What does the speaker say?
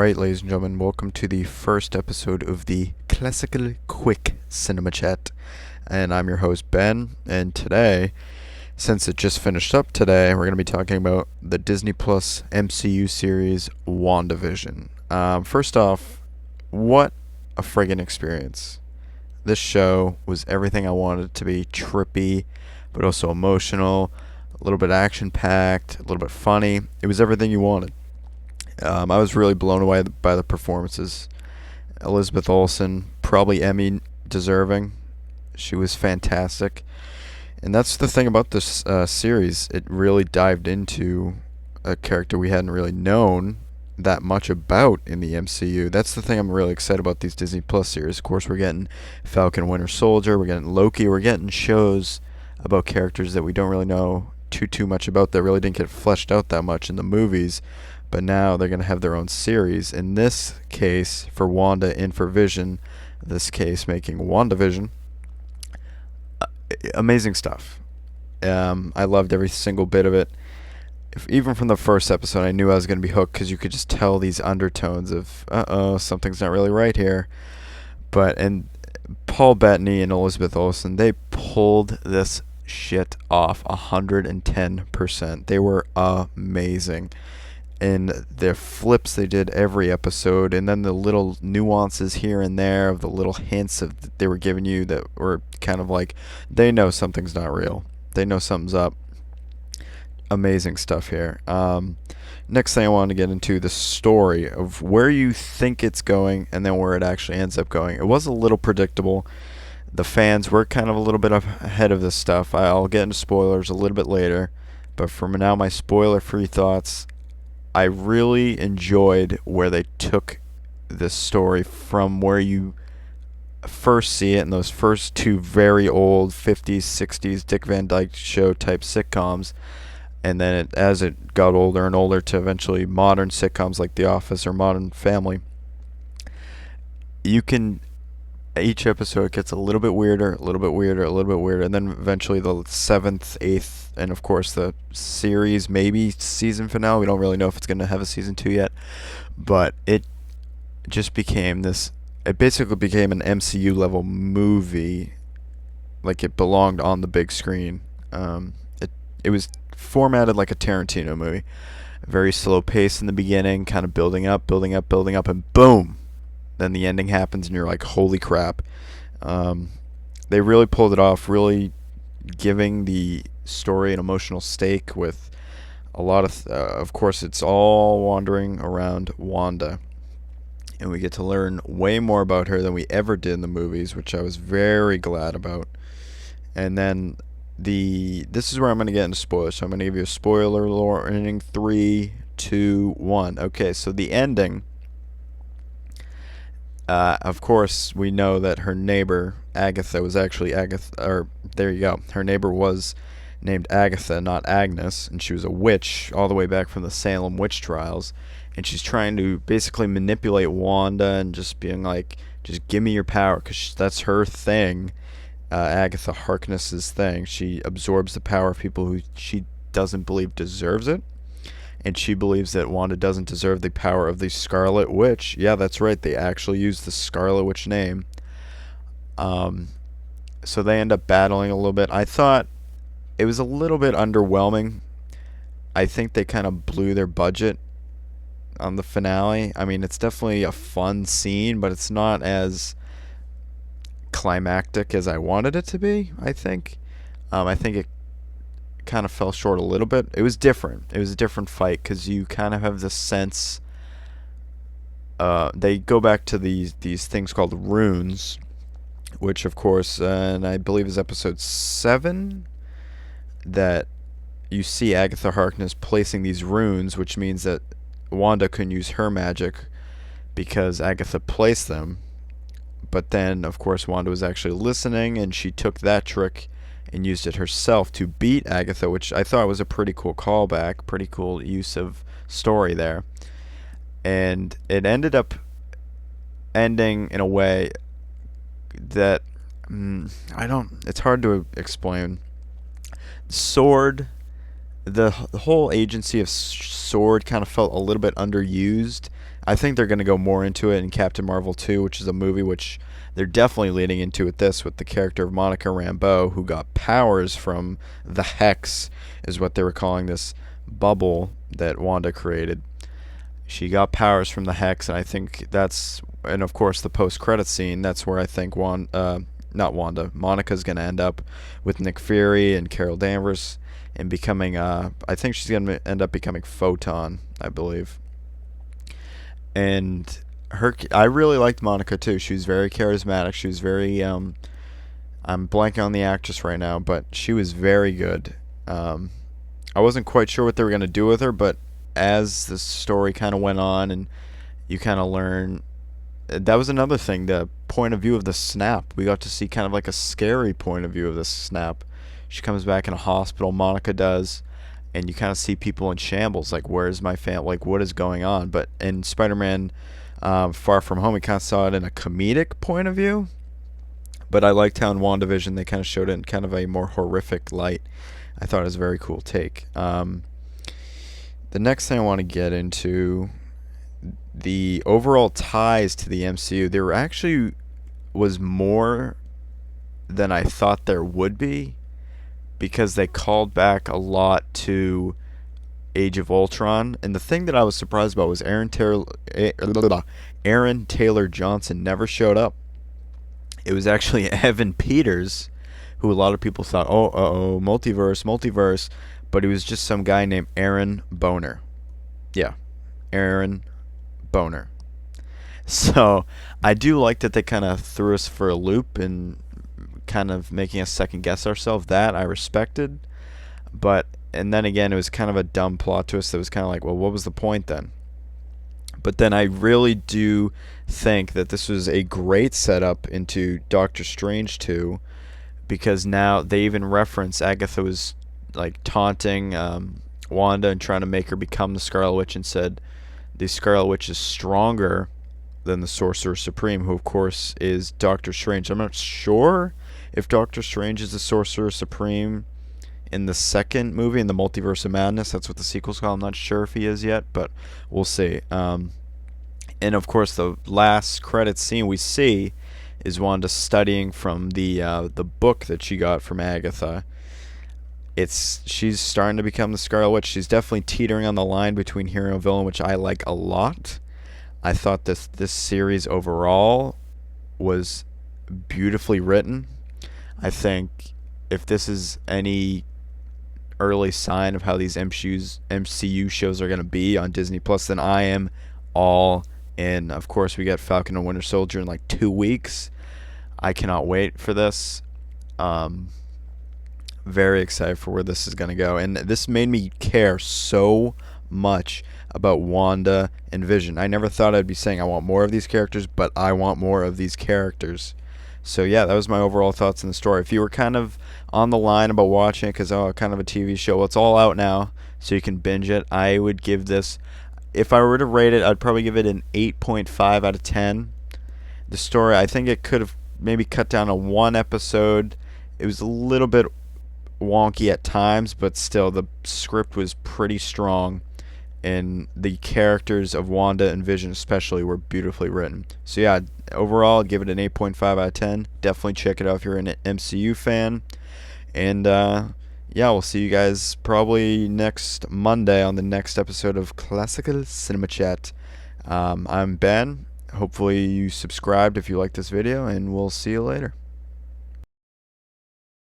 Alright, ladies and gentlemen, welcome to the first episode of the Classical Quick Cinema Chat. And I'm your host, Ben, and today, since it just finished up today, we're going to be talking about the Disney Plus MCU series, WandaVision. First off, what a friggin' experience. This show was everything I wanted it to be, trippy, but also emotional, a little bit action-packed, a little bit funny. It was everything you wanted. I was really blown away by the performances. Elizabeth Olsen, probably Emmy deserving. She was fantastic. And that's the thing about this series. It really dived into a character we hadn't really known that much about in the MCU. That's the thing I'm really excited about these Disney Plus series. Of course, we're getting Falcon Winter Soldier, we're getting Loki, we're getting shows about characters that we don't really know too much about, that really didn't get fleshed out that much in the movies. But now they're going to have their own series. In this case, for Wanda and for Vision, this case making WandaVision. Amazing stuff. I loved every single bit of it. Even from the first episode, I knew I was going to be hooked because you could just tell these undertones of, something's not really right here. And Paul Bettany and Elizabeth Olsen, they pulled this shit off 110%. They were amazing. And their flips they did every episode, and then the little nuances here and there of the little hints of they were giving you that were kind of like, they know something's not real. They know something's up. Amazing stuff here. Next thing I wanted to get into, the story of where you think it's going and then where it actually ends up going. It was a little predictable. The fans were kind of a little bit ahead of this stuff. I'll get into spoilers a little bit later, but for now, my spoiler-free thoughts. I really enjoyed where they took this story from where you first see it in those first two very old 50s, 60s Dick Van Dyke Show type sitcoms, and then as it got older and older to eventually modern sitcoms like The Office or Modern Family. Each episode gets a little bit weirder, a little bit weirder, a little bit weirder, and then eventually the seventh, eighth, and of course the series, maybe season finale. We don't really know if it's going to have a season 2 yet, but it just became this. It basically became an MCU level movie, like it belonged on the big screen. It was formatted like a Tarantino movie, very slow pace in the beginning, kind of building up, and boom. Then the ending happens and you're like, holy crap. They really pulled it off, really giving the story an emotional stake with a lot of course, it's all wandering around Wanda. And we get to learn way more about her than we ever did in the movies, which I was very glad about. And then this is where I'm going to get into spoilers. So I'm going to give you a spoiler warning. 3, 2, 1. Okay, so the ending. Of course, we know that her neighbor, Agatha, was actually Agatha, or there you go. Her neighbor was named Agatha, not Agnes, and she was a witch all the way back from the Salem witch trials. And she's trying to basically manipulate Wanda and just being like, just give me your power, because that's her thing. Agatha Harkness's thing. She absorbs the power of people who she doesn't believe deserves it. And she believes that Wanda doesn't deserve the power of the Scarlet Witch. Yeah, that's right. They actually use the Scarlet Witch name. So they end up battling a little bit. I thought it was a little bit underwhelming. I think they kind of blew their budget on the finale. I mean, it's definitely a fun scene, but it's not as climactic as I wanted it to be, I think. I think it kind of fell short a little bit. It was different. It was a different fight because you kind of have this sense. They go back to these things called runes, which of course, and I believe is episode 7, that you see Agatha Harkness placing these runes, which means that Wanda couldn't use her magic because Agatha placed them. But then, of course, Wanda was actually listening, and she took that trick and used it herself to beat Agatha, which I thought was a pretty cool callback, pretty cool use of story there. And it ended up ending in a way that it's hard to explain. The whole agency of S.W.O.R.D. kind of felt a little bit underused. I think they're going to go more into it in Captain Marvel 2, which is a movie which they're definitely leading into with the character of Monica Rambeau, who got powers from the Hex, is what they were calling this bubble that Wanda created. She got powers from the Hex, and I think that's, and of course the post-credit scene, that's where I think not Wanda, Monica's going to end up with Nick Fury and Carol Danvers and becoming, I think she's going to end up becoming Photon, I believe. And I really liked Monica too. She was very charismatic. She was very, I'm blanking on the actress right now, but she was very good. I wasn't quite sure what they were going to do with her, but as the story kind of went on and you kind of learn, that was another thing, the point of view of the snap. We got to see kind of like a scary point of view of the snap. She comes back in a hospital, Monica does, and you kind of see people in shambles, like, where's my family, like, what is going on? But in Spider-Man Far From Home, we kind of saw it in a comedic point of view, but I liked how in WandaVision they kind of showed it in kind of a more horrific light. I thought it was a very cool take. The next thing I want to get into, the overall ties to the MCU. There actually was more than I thought there would be, because they called back a lot to Age of Ultron. And the thing that I was surprised about was Aaron Taylor Johnson never showed up. It was actually Evan Peters, who a lot of people thought, oh, multiverse, but he was just some guy named Aaron Boner. Yeah, Aaron Boner. So I do like that they kind of threw us for a loop and kind of making us second guess ourselves. That I respected, and then again, it was kind of a dumb plot twist that was kind of like, well, what was the point then? But then I really do think that this was a great setup into Doctor Strange 2, because now they even reference Agatha was like taunting Wanda and trying to make her become the Scarlet Witch, and said the Scarlet Witch is stronger than the Sorcerer Supreme, who of course is Doctor Strange. I'm not sure if Doctor Strange is the Sorcerer Supreme in the second movie, in the Multiverse of Madness. That's what the sequel's called. I'm not sure if he is yet, but we'll see. And of course, the last credit scene we see is Wanda studying from the book that she got from Agatha. She's starting to become the Scarlet Witch. She's definitely teetering on the line between hero and villain, which I like a lot. I thought this series overall was beautifully written. I think if this is any early sign of how these MCU shows are going to be on Disney Plus, then I am all in. Of course, we get Falcon and Winter Soldier in like 2 weeks. I cannot wait for this. Very excited for where this is going to go. And this made me care so much about Wanda and Vision. I never thought I'd be saying I want more of these characters, but I want more of these characters. So yeah, that was my overall thoughts on the story. If you were kind of on the line about watching it because, kind of a TV show, well, it's all out now, so you can binge it. I would give this, if I were to rate it, I'd probably give it an 8.5 out of 10. The story, I think it could have maybe cut down to one episode. It was a little bit wonky at times, but still the script was pretty strong, and the characters of Wanda and Vision especially were beautifully written. So yeah, overall I'd give it an 8.5 out of 10. Definitely check it out if you're an MCU fan. And yeah, we'll see you guys probably next Monday on the next episode of Classical Cinema Chat. I'm Ben. Hopefully you subscribed if you like this video, and we'll see you later.